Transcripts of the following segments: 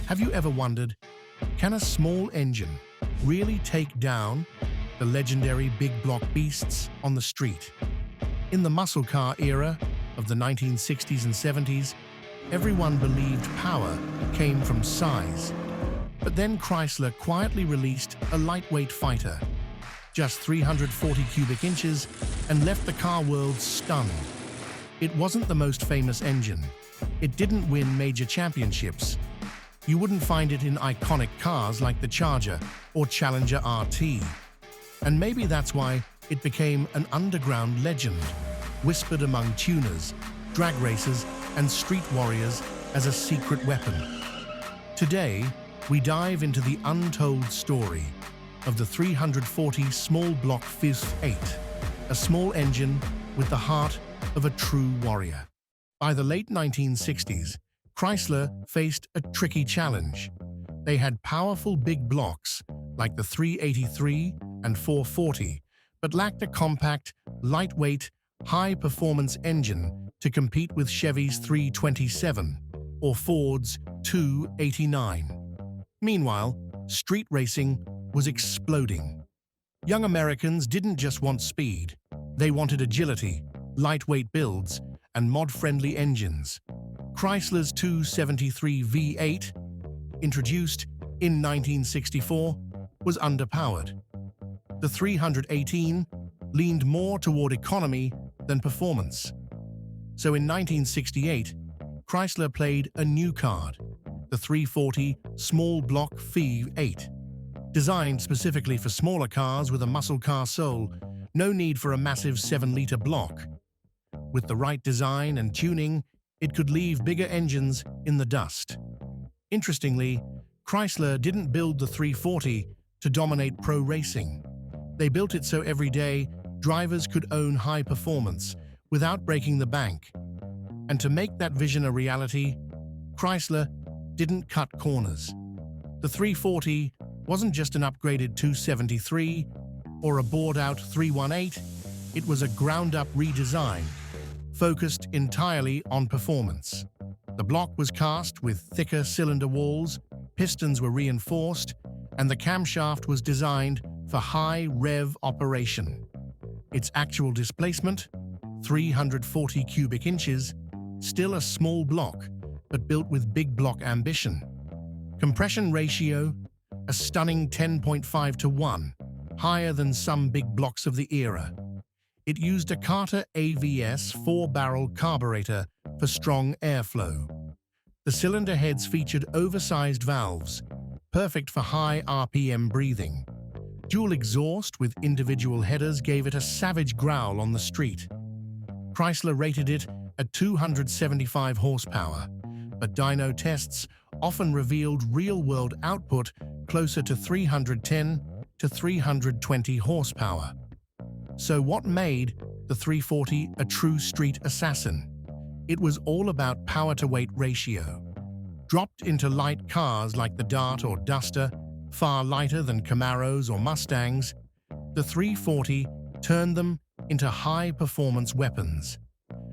Have you ever wondered, can a small engine really take down the legendary big block beasts on the street? In the muscle car era of the 1960s and 70s, everyone believed power came from size. But then Chrysler quietly released a lightweight fighter, just 340 cubic inches, and left the car world stunned. It wasn't the most famous engine. It didn't win major championships. You wouldn't find it in iconic cars like the Charger or Challenger RT. And maybe that's why it became an underground legend, whispered among tuners, drag racers, and street warriors as a secret weapon. Today, we dive into the untold story of the 340 small block Fizz 8, a small engine with the heart of a true warrior. By the late 1960s, Chrysler faced a tricky challenge. They had powerful big blocks like the 383 and 440, but lacked a compact, lightweight, high-performance engine to compete with Chevy's 327 or Ford's 289. Meanwhile, street racing was exploding. Young Americans didn't just want speed, they wanted agility, lightweight builds, and mod-friendly engines. Chrysler's 273 V8, introduced in 1964, was underpowered. The 318 leaned more toward economy than performance. So in 1968, Chrysler played a new card, the 340 small block V8. Designed specifically for smaller cars with a muscle car soul, no need for a massive 7-liter block. With the right design and tuning, it could leave bigger engines in the dust. Interestingly, Chrysler didn't build the 340 to dominate pro racing. They built it so every day drivers could own high performance without breaking the bank. And to make that vision a reality, Chrysler didn't cut corners. The 340 wasn't just an upgraded 273 or a bored-out 318, it was a ground-up redesign, focused entirely on performance. The block was cast with thicker cylinder walls, pistons were reinforced, and the camshaft was designed for high-rev operation. Its actual displacement, 340 cubic inches, still a small block, but built with big block ambition. Compression ratio, a stunning 10.5 to 1, higher than some big blocks of the era. It used a Carter AVS 4-barrel carburetor for strong airflow. The cylinder heads featured oversized valves, perfect for high RPM breathing. Dual exhaust with individual headers gave it a savage growl on the street. Chrysler rated it at 275 horsepower, but dyno tests often revealed real-world output closer to 310 to 320 horsepower. So what made the 340 a true street assassin? It was all about power-to-weight ratio. Dropped into light cars like the Dart or Duster, far lighter than Camaros or Mustangs, the 340 turned them into high-performance weapons.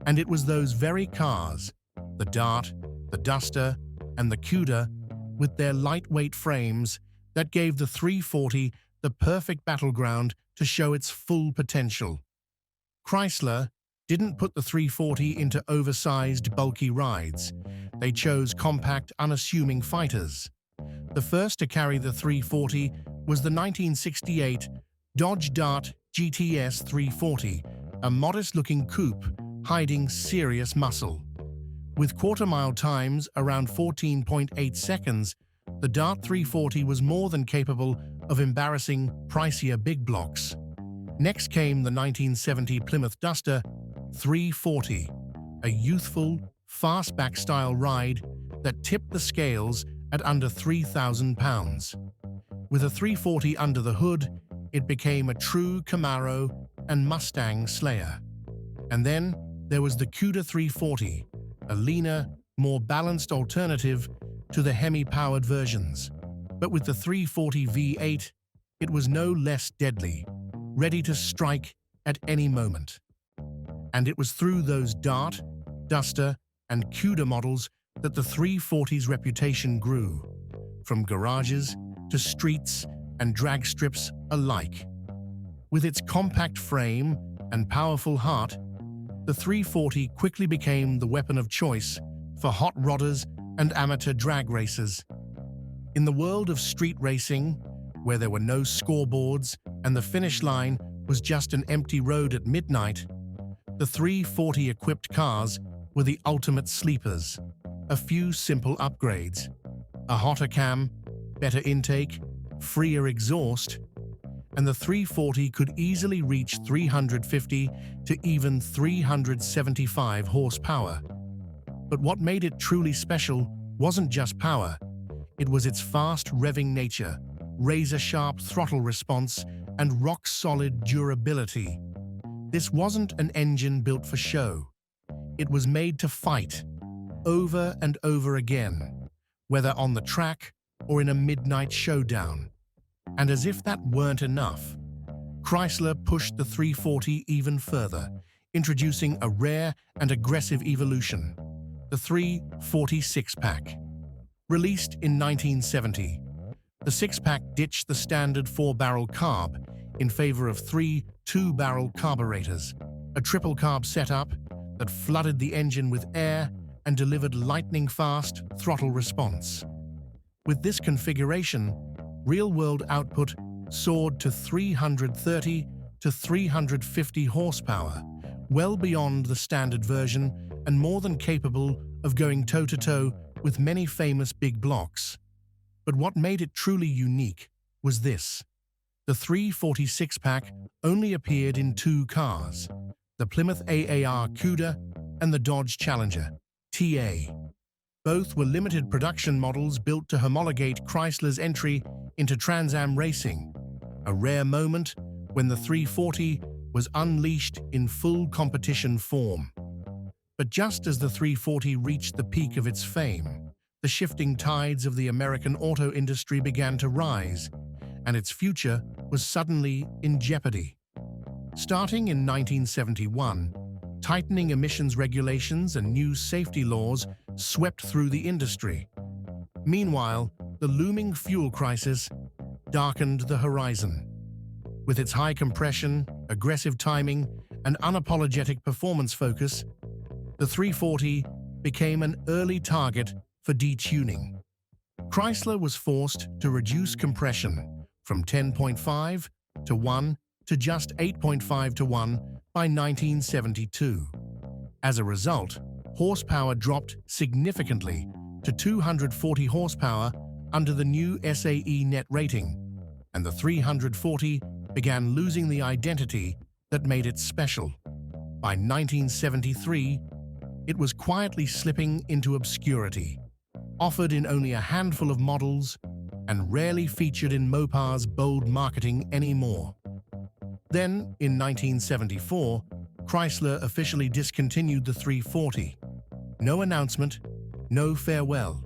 And it was those very cars, the Dart, the Duster, and the Cuda, with their lightweight frames, that gave the 340 the perfect battleground to show its full potential. Chrysler didn't put the 340 into oversized, bulky rides. They chose compact, unassuming fighters. The first to carry the 340 was the 1968 Dodge Dart GTS 340, a modest-looking coupe hiding serious muscle. With quarter-mile times around 14.8 seconds, the Dart 340 was more than capable of embarrassing, pricier big blocks. Next came the 1970 Plymouth Duster 340, a youthful, fastback-style ride that tipped the scales at under 3,000 pounds. With a 340 under the hood, it became a true Camaro and Mustang slayer. And then there was the Cuda 340, a leaner, more balanced alternative to the Hemi-powered versions. But with the 340 V8, it was no less deadly, ready to strike at any moment. And it was through those Dart, Duster, and Cuda models that the 340's reputation grew, from garages to streets and drag strips alike. With its compact frame and powerful heart, the 340 quickly became the weapon of choice for hot rodders and amateur drag racers. In the world of street racing, where there were no scoreboards and the finish line was just an empty road at midnight, the 340-equipped cars were the ultimate sleepers. A few simple upgrades: a hotter cam, better intake, freer exhaust, and the 340 could easily reach 350 to even 375 horsepower. But what made it truly special wasn't just power. It was its fast revving nature, razor-sharp throttle response, and rock-solid durability. This wasn't an engine built for show. It was made to fight, over and over again, whether on the track or in a midnight showdown. And as if that weren't enough, Chrysler pushed the 340 even further, introducing a rare and aggressive evolution: the 340 six-pack. Released in 1970, the six-pack ditched the standard four-barrel carb in favor of three two-barrel carburetors, a triple-carb setup that flooded the engine with air and delivered lightning-fast throttle response. With this configuration, real-world output soared to 330 to 350 horsepower, well beyond the standard version and more than capable of going toe-to-toe with many famous big blocks. But what made it truly unique was this: the 340 six-pack only appeared in two cars, the Plymouth AAR Cuda and the Dodge Challenger TA. Both were limited production models built to homologate Chrysler's entry into Trans Am racing, a rare moment when the 340 was unleashed in full competition form. But just as the 340 reached the peak of its fame, the shifting tides of the American auto industry began to rise, and its future was suddenly in jeopardy. Starting in 1971, tightening emissions regulations and new safety laws swept through the industry. Meanwhile, the looming fuel crisis darkened the horizon. With its high compression, aggressive timing, and unapologetic performance focus, the 340 became an early target for detuning. Chrysler was forced to reduce compression from 10.5 to 1 to just 8.5 to 1 by 1972. As a result, horsepower dropped significantly to 240 horsepower under the new SAE net rating, and the 340 began losing the identity that made it special. By 1973, it was quietly slipping into obscurity, offered in only a handful of models and rarely featured in Mopar's bold marketing anymore. Then, in 1974, Chrysler officially discontinued the 340. No announcement, no farewell.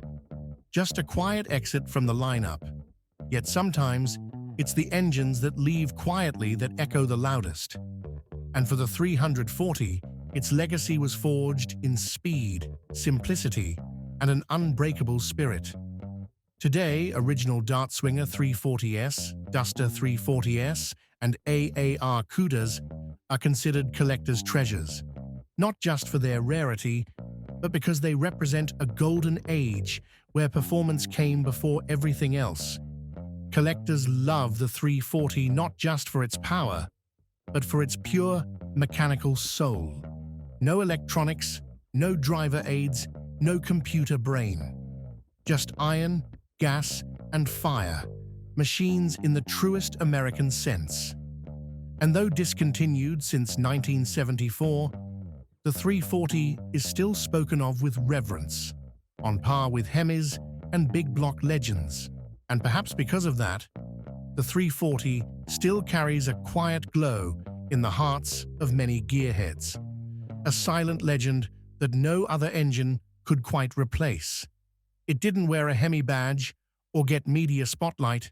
Just a quiet exit from the lineup. Yet sometimes, it's the engines that leave quietly that echo the loudest. And for the 340, its legacy was forged in speed, simplicity, and an unbreakable spirit. Today, original Dartswinger 340S, Duster 340S, and AAR Cudas are considered collector's treasures, not just for their rarity, but because they represent a golden age where performance came before everything else. Collectors love the 340 not just for its power, but for its pure mechanical soul. No electronics, no driver aids, no computer brain. Just iron, gas, and fire. Machines in the truest American sense. And though discontinued since 1974, the 340 is still spoken of with reverence, on par with Hemis and big block legends. And perhaps because of that, the 340 still carries a quiet glow in the hearts of many gearheads. A silent legend that no other engine could quite replace. It didn't wear a Hemi badge or get media spotlight,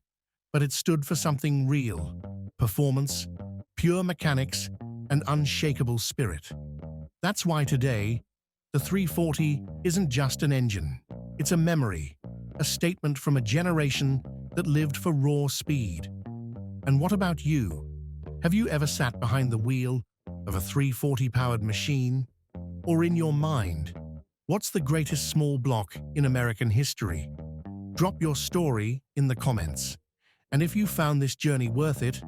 but it stood for something real: performance, pure mechanics, and unshakable spirit. That's why today, The 340 isn't just an engine. It's a memory, a statement from a generation that lived for raw speed. And what about you? Have you ever sat behind the wheel of a 340-powered machine? Or in your mind, what's the greatest small block in American history? Drop your story in the comments. And if you found this journey worth it,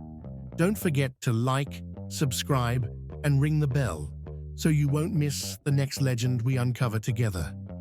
don't forget to like, subscribe, and ring the bell so you won't miss the next legend we uncover together.